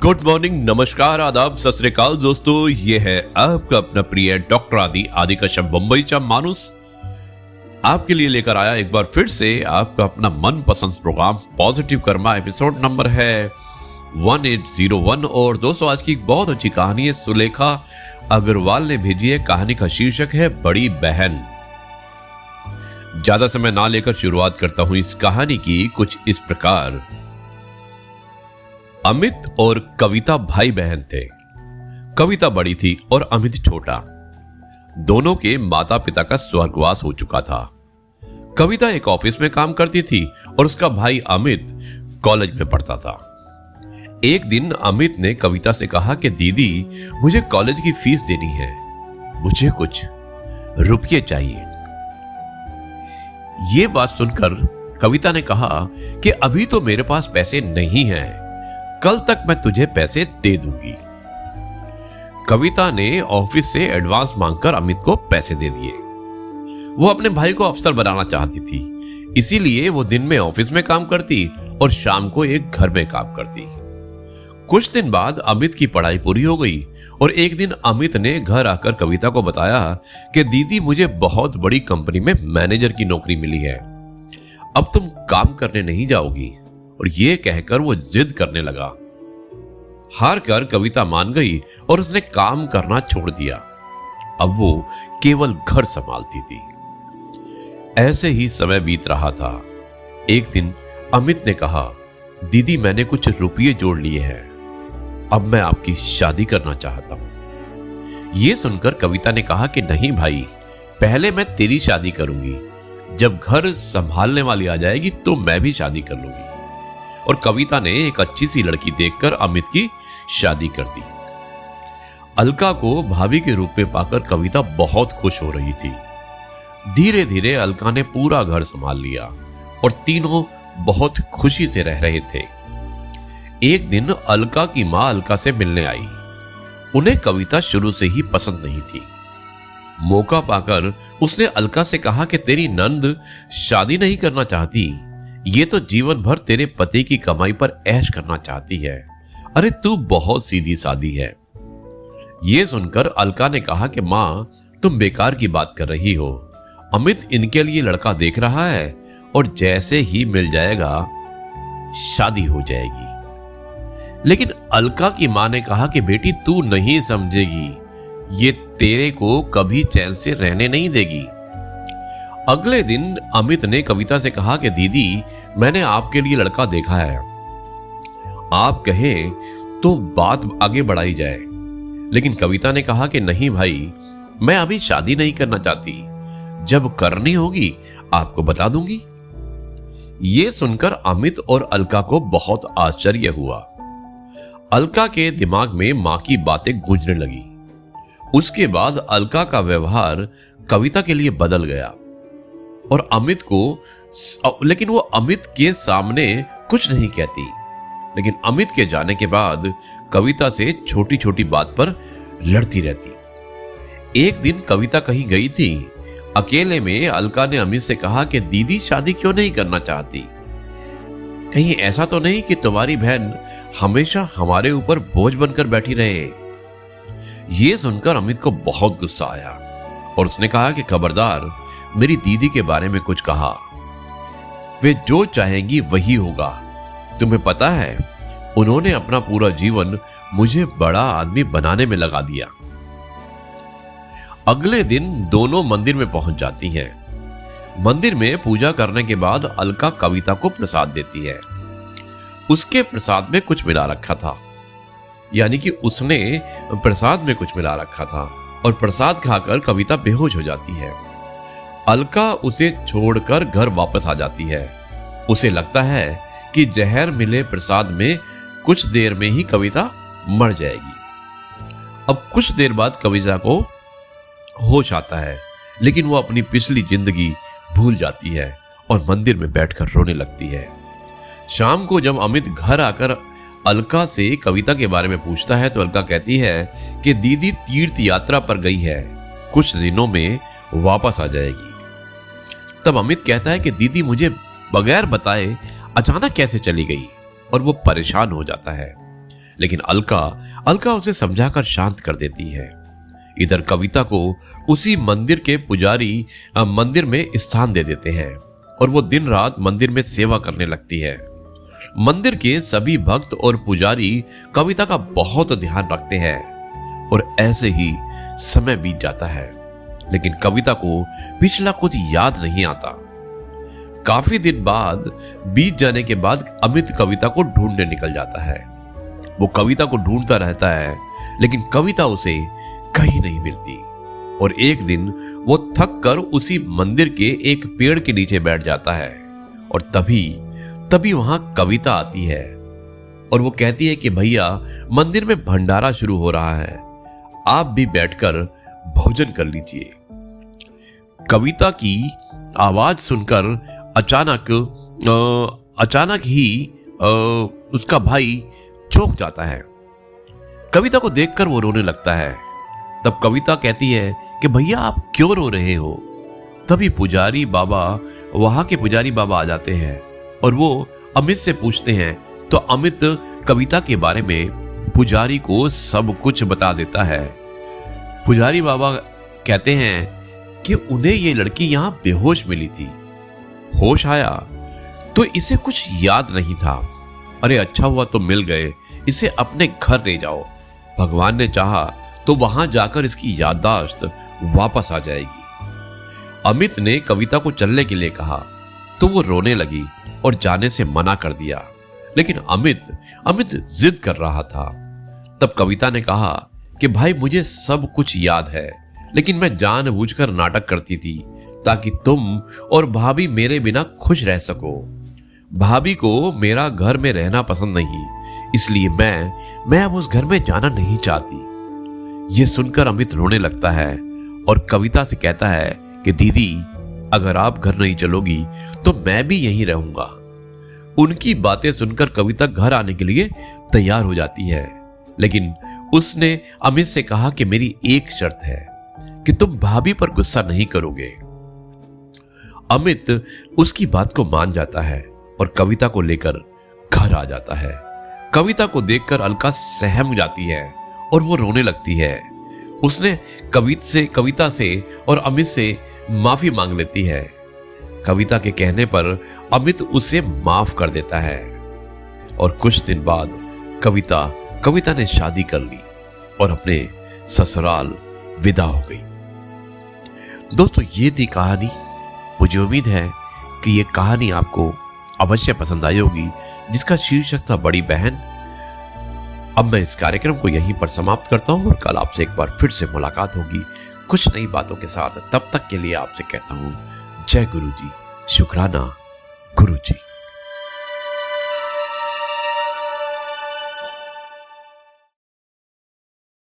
Good morning, नमस्कार, आदाब, सत श्री अकाल दोस्तों। ये है आपका अपना प्रिय डॉक्टर आदि कश्यप मुंबई चा मानुस आपके लिए लेकर आया एक बार फिर से आपका अपना मनपसंद program positive karma. Episode number है 1801। और दोस्तों आज की एक बहुत अच्छी कहानी है, सुलेखा अग्रवाल ने भेजी है। कहानी का शीर्षक है बड़ी बहन। ज्यादा समय ना लेकर शुरुआत करता हूं इस कहानी की कुछ इस प्रकार। अमित और कविता भाई बहन थे। कविता बड़ी थी और अमित छोटा। दोनों के माता पिता का स्वर्गवास हो चुका था। कविता एक ऑफिस में काम करती थी और उसका भाई अमित कॉलेज में पढ़ता था। एक दिन अमित ने कविता से कहा कि दीदी, मुझे कॉलेज की फीस देनी है, मुझे कुछ रुपये चाहिए। यह बात सुनकर कविता ने कहा कि अभी तो मेरे पास पैसे नहीं हैं, कल तक मैं तुझे पैसे दे दूंगी। कविता ने ऑफिस से एडवांस मांगकर अमित को पैसे दे दिए। वो अपने भाई को अफसर बनाना चाहती थी, इसीलिए वो दिन में ऑफिस में काम करती और शाम को एक घर में काम करती। कुछ दिन बाद अमित की पढ़ाई पूरी हो गई और एक दिन अमित ने घर आकर कविता को बताया कि दीदी, मुझे बहुत बड़ी कंपनी में मैनेजर की नौकरी मिली है, अब तुम काम करने नहीं जाओगी। और यह कहकर वो जिद करने लगा। हार कर कविता मान गई और उसने काम करना छोड़ दिया। अब वो केवल घर संभालती थी। ऐसे ही समय बीत रहा था। एक दिन अमित ने कहा, दीदी, मैंने कुछ रुपये जोड़ लिए हैं, अब मैं आपकी शादी करना चाहता हूं। यह सुनकर कविता ने कहा कि नहीं भाई, पहले मैं तेरी शादी करूंगी, जब घर संभालने वाली आ जाएगी तो मैं भी शादी कर लूंगी। और कविता ने एक अच्छी सी लड़की देखकर अमित की शादी कर दी। अलका को भाभी के रूप में पाकर कविता बहुत खुश हो रही थी। धीरे धीरे अलका ने पूरा घर संभाल लिया और तीनों बहुत खुशी से रह रहे थे। एक दिन अलका की मां अलका से मिलने आई। उन्हें कविता शुरू से ही पसंद नहीं थी। मौका पाकर उसने अलका से कहा कि तेरी नंद शादी नहीं करना चाहती, ये तो जीवन भर तेरे पति की कमाई पर ऐश करना चाहती है। अरे तू बहुत सीधी सादी है। यह सुनकर अलका ने कहा कि मां, तुम बेकार की बात कर रही हो। अमित इनके लिए लड़का देख रहा है और जैसे ही मिल जाएगा शादी हो जाएगी। लेकिन अलका की मां ने कहा कि बेटी, तू नहीं समझेगी, ये तेरे को कभी चैन से रहने नहीं देगी। अगले दिन अमित ने कविता से कहा कि दीदी, मैंने आपके लिए लड़का देखा है, आप कहें तो बात आगे बढ़ाई जाए। लेकिन कविता ने कहा कि नहीं भाई, मैं अभी शादी नहीं करना चाहती, जब करनी होगी आपको बता दूंगी। यह सुनकर अमित और अलका को बहुत आश्चर्य हुआ। अलका के दिमाग में मां की बातें गूंजने लगी। उसके बाद अलका का व्यवहार कविता के लिए बदल गया और लेकिन वो अमित के सामने कुछ नहीं कहती। लेकिन अमित के जाने के बाद कविता से छोटी छोटी बात पर लड़ती रहती। एक दिन कविता कहीं गई थी। अकेले में अलका ने अमित से कहा कि दीदी, शादी क्यों नहीं करना चाहती? कहीं ऐसा तो नहीं कि तुम्हारी बहन हमेशा हमारे ऊपर बोझ बनकर बैठी रहे? यह सुनकर अमित को बहुत गुस्सा आया और उसने कहा कि खबरदार, मेरी दीदी के बारे में कुछ कहा, वे जो चाहेंगी वही होगा। तुम्हें पता है, उन्होंने अपना पूरा जीवन मुझे बड़ा आदमी बनाने में लगा दिया। अगले दिन दोनों मंदिर में पहुंच जाती हैं। मंदिर में पूजा करने के बाद अलका कविता को प्रसाद देती है। उसके प्रसाद में कुछ मिला रखा था, यानी कि उसने प्रसाद में कुछ मिला रखा था और प्रसाद खाकर कविता बेहोश हो जाती है। अलका उसे छोड़कर घर वापस आ जाती है। उसे लगता है कि जहर मिले प्रसाद में कुछ देर में ही कविता मर जाएगी। अब कुछ देर बाद कविता को होश आता है, लेकिन वो अपनी पिछली जिंदगी भूल जाती है और मंदिर में बैठकर रोने लगती है। शाम को जब अमित घर आकर अलका से कविता के बारे में पूछता है तो अलका कहती है कि दीदी तीर्थ यात्रा पर गई है, कुछ दिनों में वापस आ जाएगी। तब अमित कहता है कि दीदी, मुझे बगैर बताए अचानक कैसे चली गई? और वो परेशान हो जाता है। लेकिन अलका अलका उसे समझाकर शांत कर देती है। इधर कविता को उसी मंदिर के पुजारी मंदिर में स्थान दे देते हैं और वो दिन रात मंदिर में सेवा करने लगती है। मंदिर के सभी भक्त और पुजारी कविता का बहुत ध्यान रखते हैं और ऐसे ही समय बीत जाता है, लेकिन कविता को पिछला कुछ याद नहीं आता। काफी दिन बाद बीत जाने के बाद अमित कविता को ढूंढने निकल जाता है। वो कविता को ढूंढता रहता है, लेकिन कविता उसे कहीं नहीं मिलती और एक दिन वो थक कर उसी मंदिर के एक पेड़ के नीचे बैठ जाता है और तभी वहां कविता आती है और वो कहती है कि भैया, मंदिर में भंडारा शुरू हो रहा है, आप भी बैठकर भोजन कर लीजिए। कविता की आवाज सुनकर अचानक ही उसका भाई चौंक जाता है। कविता को देखकर वो रोने लगता है। तब कविता कहती है कि भैया, आप क्यों रो रहे हो? तभी वहां के पुजारी बाबा आ जाते हैं और वो अमित से पूछते हैं। तो अमित कविता के बारे में पुजारी को सब कुछ बता देता है। पुजारी बाबा कहते हैं कि उन्हें ये लड़की यहां बेहोश मिली थी। होश आया तो इसे कुछ याद नहीं था। अरे अच्छा हुआ तो मिल गए, इसे अपने घर ले जाओ। भगवान ने चाहा तो वहां जाकर इसकी याददाश्त वापस आ जाएगी। अमित ने कविता को चलने के लिए कहा तो वो रोने लगी और जाने से मना कर दिया, लेकिन अमित जिद कर रहा था। तब कविता ने कहा कि भाई, मुझे सब कुछ याद है, लेकिन मैं जानबूझकर नाटक करती थी ताकि तुम और भाभी मेरे बिना खुश रह सको। भाभी को मेरा घर में रहना पसंद नहीं, इसलिए मैं अब उस घर में जाना नहीं चाहती। ये सुनकर अमित रोने लगता है और कविता से कहता है कि दीदी, अगर आप घर नहीं चलोगी तो मैं भी यहीं रहूंगा। उनकी बातें सुनकर कविता घर आने के लिए तैयार हो जाती है, लेकिन उसने अमित से कहा कि मेरी एक शर्त है कि तुम भाभी पर गुस्सा नहीं करोगे। अमित उसकी बात को मान जाता है और कविता को लेकर घर आ जाता है। कविता को देखकर अलका सहम जाती है और वो रोने लगती है। उसने कविता से और अमित से माफी मांग लेती है। कविता के कहने पर अमित उसे माफ कर देता है और कुछ दिन बाद कविता ने शादी कर ली और अपने ससुराल विदा हो गई। दोस्तों, ये थी कहानी। मुझे उम्मीद है कि ये कहानी आपको अवश्य पसंद आई होगी, जिसका शीर्षक था बड़ी बहन। अब मैं इस कार्यक्रम को यहीं पर समाप्त करता हूं और कल आपसे एक बार फिर से मुलाकात होगी कुछ नई बातों के साथ। तब तक के लिए आपसे कहता हूं जय गुरु जी, शुक्राना गुरु जी।